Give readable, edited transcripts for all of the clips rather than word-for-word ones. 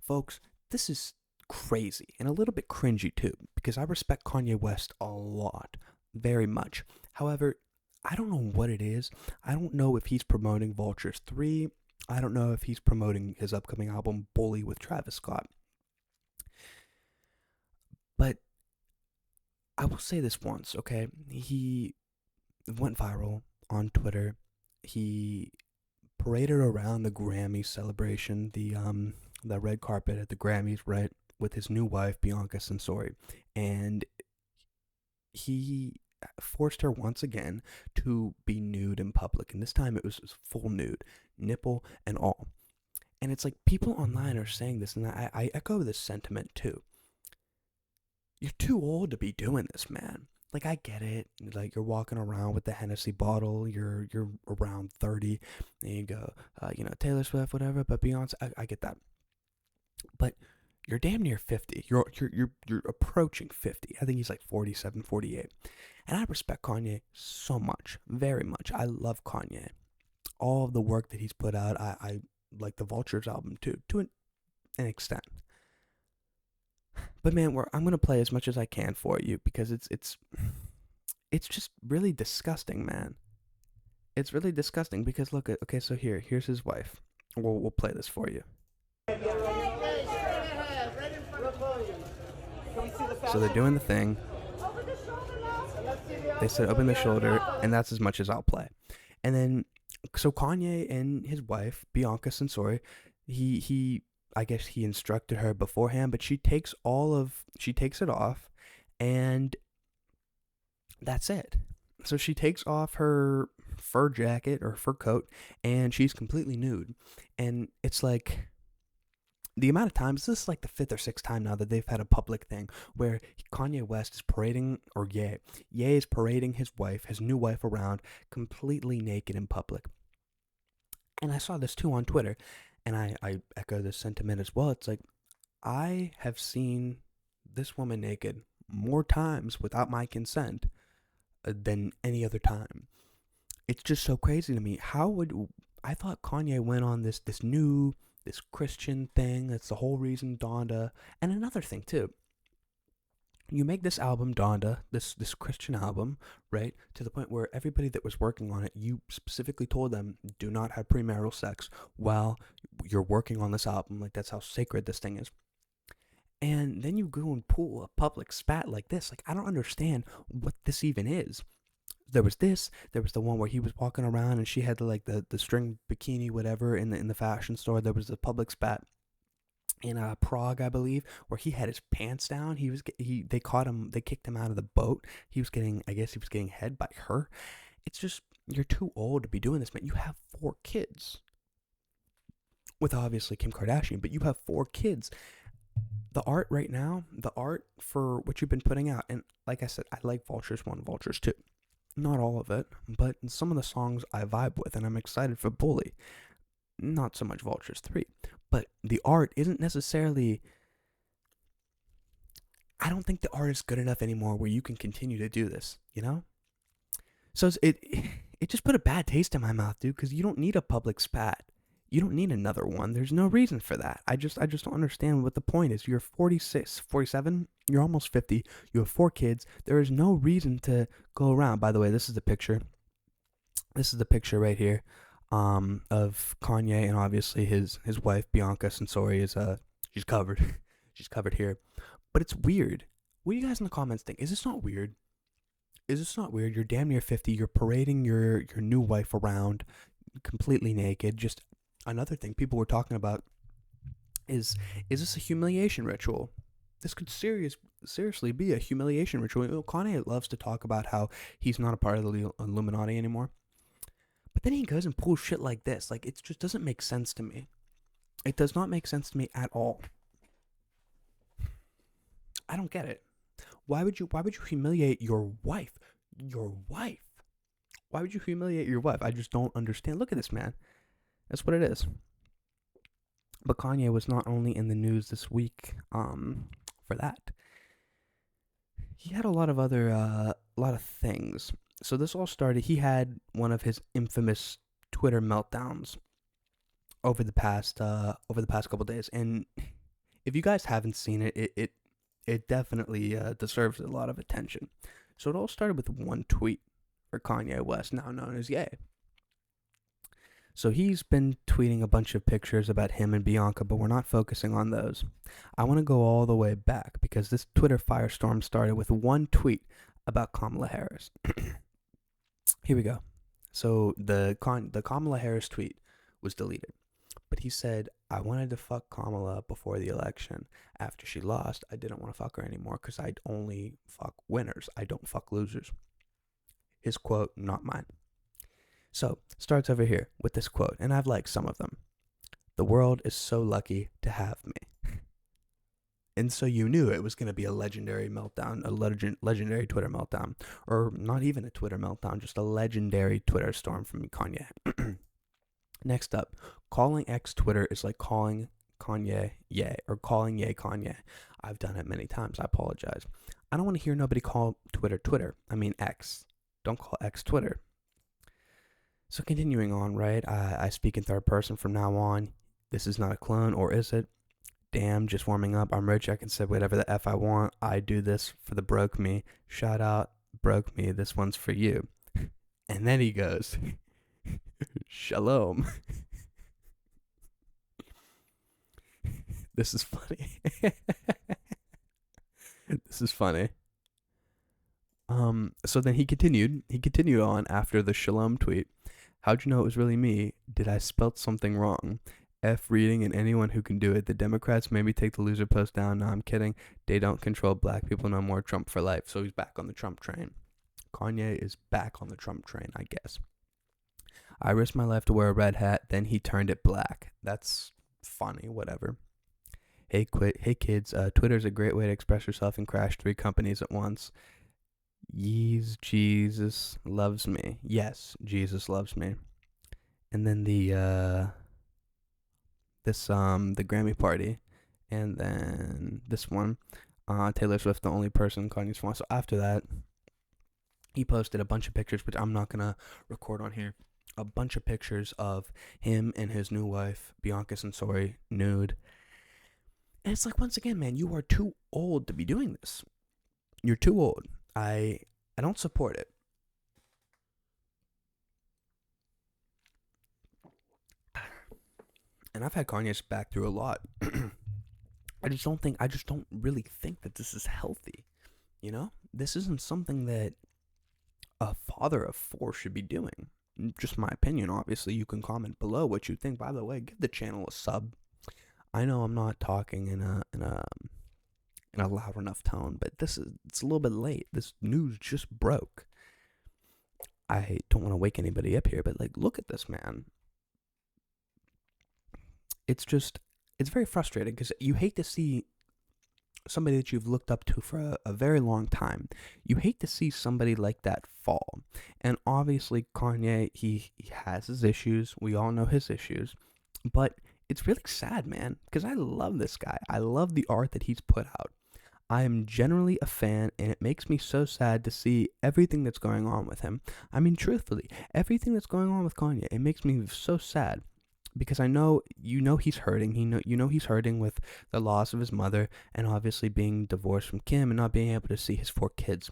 Folks, this is crazy and a little bit cringy too, because I respect Kanye West a lot, very much. However, I don't know what it is. I don't know if he's promoting Vultures 3. I don't know if he's promoting his upcoming album, Bully, with Travis Scott. But I will say this once, okay? He went viral on Twitter. He paraded around the Grammy celebration, the red carpet at the Grammys, right, with his new wife Bianca Censori, and he forced her once again to be nude in public, and this time it was full nude, nipple and all. And it's like people online are saying this, and I echo this sentiment too. You're too old to be doing this, man. Like, I get it. Like, you're walking around with the Hennessy bottle. You're around 30, and you go, Taylor Swift, whatever. But Beyonce, I get that. But you're damn near 50. You're approaching 50. I think he's like 47, 48. And I respect Kanye so much, very much. I love Kanye. All of the work that he's put out, I like the Vultures album too, to an extent. But man, I'm gonna play as much as I can for you because it's just really disgusting, man. It's really disgusting because look at okay, so here's his wife. We'll play this for you. So they're doing the thing. They said open the shoulder, and that's as much as I'll play. And then, so Kanye and his wife Bianca Censori, he I guess he instructed her beforehand, but she takes it off, and that's it. So she takes off her fur jacket or fur coat, and she's completely nude. And it's like, the amount of times, this is like the 5th or 6th time now that they've had a public thing where Kanye West is parading, or Ye is parading his wife, his new wife, around completely naked in public. And I saw this too on Twitter, and I echo this sentiment as well. It's like, I have seen this woman naked more times without my consent than any other time. It's just so crazy to me. I thought Kanye went on this Christian thing. That's the whole reason Donda. And another thing too, you make this album Donda, this Christian album, right, to the point where everybody that was working on it, you specifically told them, do not have premarital sex while you're working on this album. Like, that's how sacred this thing is. And then you go and pull a public spat like this. Like, I don't understand what this even is. There was the one where he was walking around and she had the string bikini, whatever, in the fashion store. There was the public spat in Prague, I believe, where he had his pants down. They caught him, they kicked him out of the boat. He was getting head by her. It's just, you're too old to be doing this, man. You have 4 kids. With obviously Kim Kardashian, but you have 4 kids. The art right now, the art for what you've been putting out, and like I said, I like Vultures 1, Vultures 2. Not all of it, but some of the songs I vibe with, and I'm excited for Bully. Not so much Vultures 3. But the art isn't necessarily... I don't think the art is good enough anymore where you can continue to do this, you know? So it just put a bad taste in my mouth, dude, because you don't need a public spat. You don't need another one. There's no reason for that. I just don't understand what the point is. You're 46, 47, you're almost 50, you have 4 kids. There is no reason to go around. By the way, this is the picture. This is the picture right here of Kanye, and obviously his wife, Bianca Censori, is she's covered. She's covered here. But it's weird. What do you guys in the comments think? Is this not weird? Is this not weird? You're damn near 50. You're parading your new wife around completely naked. Just another thing people were talking about is this a humiliation ritual? This could seriously be a humiliation ritual. You know, Kanye loves to talk about how he's not a part of the Illuminati anymore. But then he goes and pulls shit like this. Like, it just doesn't make sense to me. It does not make sense to me at all. I don't get it. Why would you humiliate your wife? Your wife. Why would you humiliate your wife? I just don't understand. Look at this, man. That's what it is. But Kanye was not only in the news this week for that. He had a lot of other things. So this all started, he had one of his infamous Twitter meltdowns over the past couple days, and If you guys haven't seen it, it definitely deserves a lot of attention. So it all started with one tweet for Kanye West, now known as Ye. So he's been tweeting a bunch of pictures about him and Bianca, but we're not focusing on those. I want to go all the way back because this Twitter firestorm started with one tweet about Kamala Harris. Here we go. So the Kamala Harris tweet was deleted, but he said, I wanted to fuck Kamala before the election. After she lost, I didn't want to fuck her anymore because I'd only fuck winners. I don't fuck losers. His quote, not mine. So, starts over here with this quote, and I've liked some of them. The world is so lucky to have me. And so you knew it was going to be a legendary meltdown, a legendary Twitter meltdown, or not even a Twitter meltdown, just a legendary Twitter storm from Kanye. Next up, calling X Twitter is like calling Kanye Ye, or calling Ye Kanye. I've done it many times. I apologize. I don't want to hear nobody call Twitter Twitter. I mean X. Don't call X Twitter. So continuing on, right? I speak in third person from now on. This is not a clone, or is it? Damn, just warming up. I'm rich. I can say whatever the F I want. I do this for the broke me. Shout out, broke me. This one's for you. And then he goes, Shalom. This is funny. This is funny. So then he continued on after the Shalom tweet. How'd you know it was really me? Did I spelt something wrong? F reading and anyone who can do it. The Democrats made me take the loser post down. No, I'm kidding. They don't control black people no more. Trump for life. So he's back on the Trump train. Kanye is back on the Trump train, I guess. I risked my life to wear a red hat. Then he turned it black. That's funny. Whatever. Hey kids. Twitter's a great way to express yourself and crash 3 companies at once. Jesus loves me. Yes, Jesus loves me. And then the Grammy party, and then this one, Taylor Swift, the only person Kanye's fan. So after that, he posted a bunch of pictures, which I'm not gonna record on here. A bunch of pictures of him and his new wife, Bianca Censori, nude. And it's like, once again, man, you are too old to be doing this. You're too old. I don't support it. And I've had Kanye's back through a lot. I just don't really think that this is healthy. You know? This isn't something that a father of 4 should be doing. Just my opinion, obviously. You can comment below what you think. By the way, give the channel a sub. I know I'm not talking in a loud enough tone, but it's a little bit late. This news just broke. I don't want to wake anybody up here, but like, look at this, man. It's very frustrating because you hate to see somebody that you've looked up to for a very long time. You hate to see somebody like that fall. And obviously Kanye, he has his issues. We all know his issues. But it's really sad, man, because I love this guy. I love the art that he's put out. I am generally a fan, and it makes me so sad to see everything that's going on with him. I mean, truthfully, everything that's going on with Kanye, it makes me so sad. Because I know, he's hurting. He's hurting with the loss of his mother, and obviously being divorced from Kim and not being able to see his 4 kids.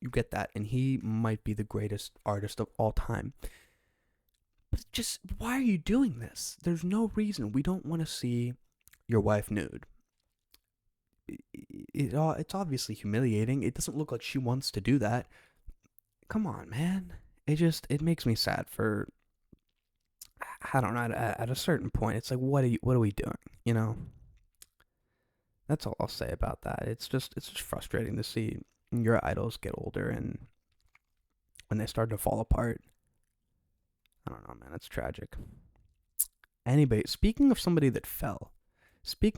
You get that, and he might be the greatest artist of all time. But just, why are you doing this? There's no reason. We don't want to see your wife nude. It's obviously humiliating. It doesn't look like she wants to do that. Come on, man. It makes me sad for, I don't know, at a certain point, it's like, what are we doing? You know? That's all I'll say about that. It's just frustrating to see your idols get older and when they start to fall apart. I don't know, man. It's tragic. Anyway, speaking of somebody that fell, speaking